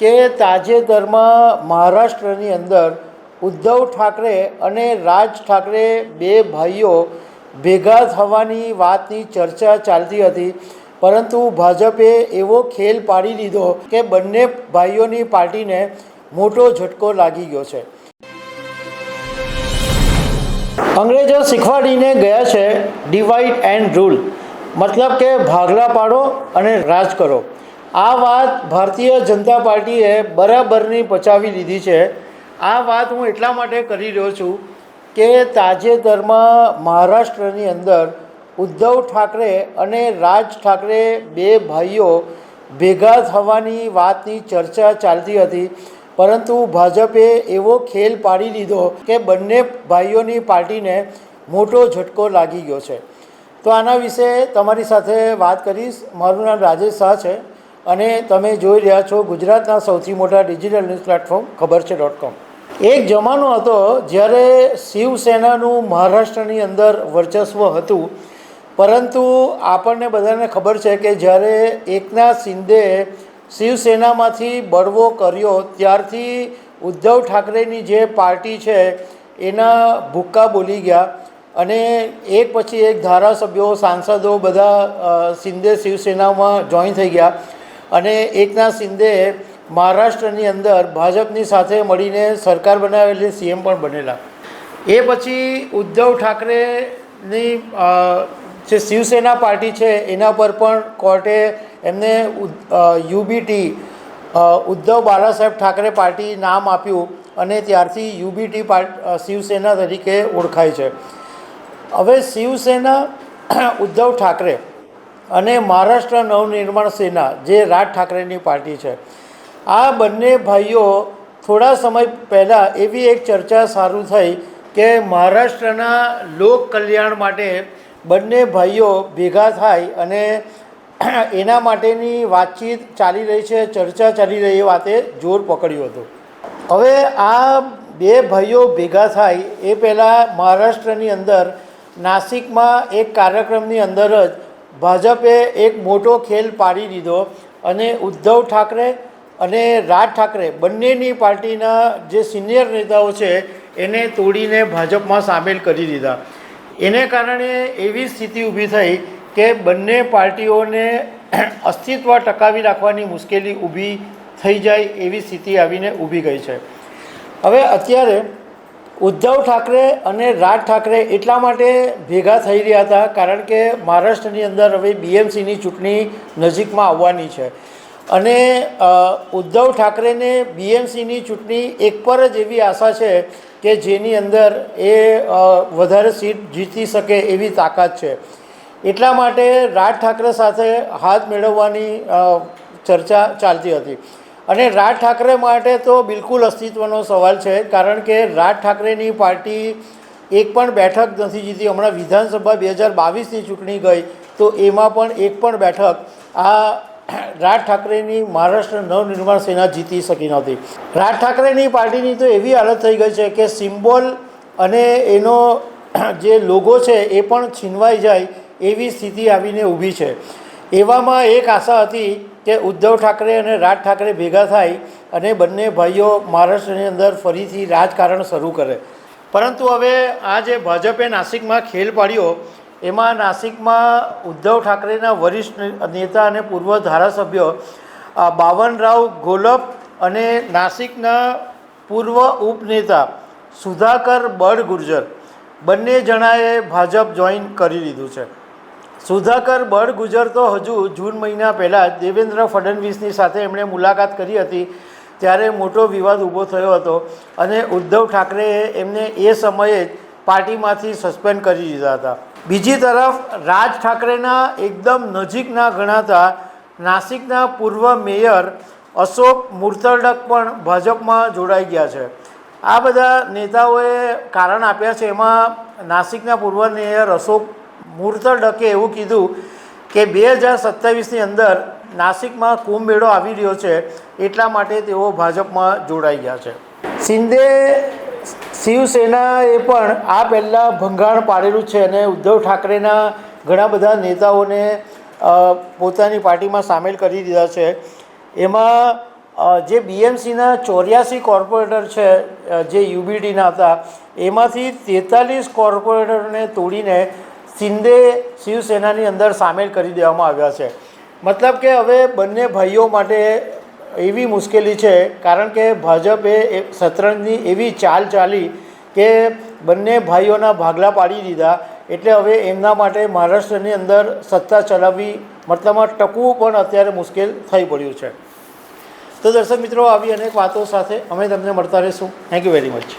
કે તાજેતરમાં મહારાષ્ટ્રની અંદર ઉદ્ધવ ઠાકરે અને રાજ ઠાકરે બે ભાઈઓ ભેગા થવાની વાતની ચર્ચા ચાલતી હતી, પરંતુ ભાજપે એવો ખેલ પાડી દીધો કે બંને ભાઈઓની પાર્ટીને મોટો ઝટકો લાગી ગયો છે। અંગ્રેજો શીખવાડીને ગયા છે ડિવાઈડ એન્ડ રૂલ, મતલબ કે ભાગલા પાડો અને રાજ કરો। આ વાત ભારતીય જનતા પાર્ટીએ બરાબરની પચાવી લીધી છે। આ વાત હું એટલા માટે કરી રહ્યો છું કે તાજેતરમાં મહારાષ્ટ્રની અંદર ઉદ્ધવ ઠાકરે અને રાજ ઠાકરે બે ભાઈઓ ભેગા થવાની વાતની ચર્ચા ચાલતી હતી, પરંતુ ભાજપે એવો ખેલ પાડી દીધો કે બંને ભાઈઓની પાર્ટીને મોટો ઝટકો લાગી ગયો છે। તો આના વિશે તમારી સાથે વાત કરીશ। મારું નામ રાજેશ શાહ છે અને તમે જોઈ રહ્યા છો ગુજરાતના સૌથી મોટા ડિજિટલ ન્યૂઝ પ્લેટફોર્મ ખબર છે.com। એક જમાનો હતો જ્યારે શિવસેનાનું મહારાષ્ટ્રની અંદર વર્ચસ્વ હતું, પરંતુ આપણને બધાને ખબર છે કે જ્યારે એકનાથ શિંદેએ શિવસેનામાંથી બળવો કર્યો ત્યારથી ઉદ્ધવ ઠાકરેની જે પાર્ટી છે એના ભૂક્કા બોલી ગયા અને એક પછી એક ધારાસભ્યો સાંસદો બધા શિંદે શિવસેનામાં જોઈન થઈ ગયા અને એકનાથ શિંદેએ મહારાષ્ટ્રની અંદર ભાજપની સાથે મળીને સરકાર બનાવેલી સીએમ પણ બનેલા। એ પછી ઉદ્ધવ ઠાકરેની જે શિવસેના પાર્ટી છે એના પર પણ કોર્ટે એમને યુબીટી ઉદ્ધવ બાળાસાહેબ ઠાકરે પાર્ટી નામ આપ્યું અને ત્યારથી યુબીટી શિવસેના તરીકે ઓળખાય છે। હવે શિવસેના ઉદ્ધવ ઠાકરે અને મહારાષ્ટ્ર નવનિર્માણ સેના જે રાજ ઠાકરેની પાર્ટી છે, આ બંને ભાઈઓ થોડા સમય પહેલાં એવી એક ચર્ચા શરૂ થઈ કે મહારાષ્ટ્રના લોક કલ્યાણ માટે બંને ભાઈઓ ભેગા થાય અને એના માટેની વાતચીત ચાલી રહી છે, ચર્ચા ચાલી રહી એ વાતે જોર પકડ્યું હતું। હવે આ બે ભાઈઓ ભેગા થાય એ પહેલાં મહારાષ્ટ્રની અંદર નાસિકમાં એક કાર્યક્રમની અંદર જ ભાજપે એક મોટો ખેલ પાડી દીધો અને ઉદ્ધવ ઠાકરે અને રાજ ઠાકરે બંનેની પાર્ટીના જે સિનિયર નેતાઓ છે એને તોડીને ભાજપમાં સામેલ કરી દીધા। એને કારણે એવી સ્થિતિ ઊભી થઈ કે બંને પાર્ટીઓને અસ્તિત્વ ટકાવી રાખવાની મુશ્કેલી ઊભી થઈ જાય એવી સ્થિતિ આવીને ઊભી ગઈ છે। હવે અત્યારે ઉદ્ધવ ઠાકરે અને રાજ ઠાકરે એટલા માટે ભેગા થઈ રહ્યા હતા કારણ કે મહારાષ્ટ્રની અંદર હવે બીએમસીની ચૂંટણી નજીકમાં આવવાની છે અને ઉદ્ધવ ઠાકરેને બીએમસીની ચૂંટણી એક પર જ એવી આશા છે કે જેની અંદર એ વધારે સીટ જીતી શકે એવી તાકાત છે। એટલા માટે રાજ ઠાકરે સાથે હાથ મેળવવાની ચર્ચા ચાલતી હતી અને રાજ ઠાકરે માટે તો બિલકુલ અસ્તિત્વનો સવાલ છે કારણ કે રાજ ઠાકરેની પાર્ટી એક પણ બેઠક નથી જીતી। હમણાં વિધાનસભા 2022ની ચૂંટણી ગઈ તો એમાં પણ એક પણ બેઠક આ રાજ ઠાકરેની મહારાષ્ટ્ર નવનિર્માણ સેના જીતી શકી નહોતી। રાજ ઠાકરેની પાર્ટીની તો એવી હાલત થઈ ગઈ છે કે સિમ્બોલ અને એનો જે લોગો છે એ પણ છીનવાઈ જાય એવી સ્થિતિ આવીને ઊભી છે। એવામાં એક આશા હતી કે ઉદ્ધવ ઠાકરે અને રાજ ઠાકરે ભેગા થાય અને બંને ભાઈઓ મહારાષ્ટ્રની અંદર ફરીથી રાજકારણ શરૂ કરે, પરંતુ હવે આ જે ભાજપે નાસિકમાં ખેલ પાડ્યો એમાં નાસિકમાં ઉદ્ધવ ઠાકરેના વરિષ્ઠ નેતા અને પૂર્વ ધારાસભ્ય બાવનરાવ ઘોલપ અને નાસિકના પૂર્વ ઉપનેતા સુધાકર બળગુર્જર બંને જણાએ ભાજપ જોઈન કરી લીધું છે। સુધાકર બળગુર્જર તો હજુ જૂન મહિના પહેલાં દેવેન્દ્ર ફડણવીસની સાથે એમણે મુલાકાત કરી હતી ત્યારે મોટો વિવાદ ઊભો થયો હતો અને ઉદ્ધવ ઠાકરેએ એમને એ સમયે જ પાર્ટીમાંથી સસ્પેન્ડ કરી દીધા હતા। બીજી તરફ રાજ ઠાકરેના એકદમ નજીકના ગણાતા નાસિકના પૂર્વ મેયર અશોક મુર્તડક પણ ભાજપમાં જોડાઈ ગયા છે। આ બધા નેતાઓએ કારણ આપ્યા છે। એમાં નાસિકના પૂર્વ મેયર અશોક મુર્તડકે એવું કીધું કે 2027ની અંદર નાસિકમાં કુંભ મેળો આવી રહ્યો છે એટલા માટે તેઓ ભાજપમાં જોડાઈ ગયા છે। શિંદે શિવસેનાએ પણ આ પહેલાં ભંગાણ પાડેલું છે અને ઉદ્ધવ ઠાકરેના ઘણા બધા નેતાઓને પોતાની પાર્ટીમાં સામેલ કરી દીધા છે। એમાં જે બીએમસીના 84 કોર્પોરેટર છે જે યુબીડીના હતા, એમાંથી 43 કોર્પોરેટરને તોડીને શિંદે શિવસેનાની અંદર સામેલ કરી દેવામાં આવ્યા છે. મતલબ કે હવે બંને ભાઈઓ માટે એવી મુશ્કેલી છે, કારણ કે ભાજપે શતરંજની એવી ચાલ ચાલી કે બંને ભાઈઓના ભાગલા પાડી દીધા. એટલે હવે એમના માટે મહારાષ્ટ્રની અંદર સત્તા ચલાવવી, મતલબમાં ટકવું પણ અત્યારે મુશ્કેલ થઈ પડ્યું છે. તો દર્શક મિત્રો, આવી અનેક વાતો સાથે અમે તમને મળતા રહીશું. Thank you very much.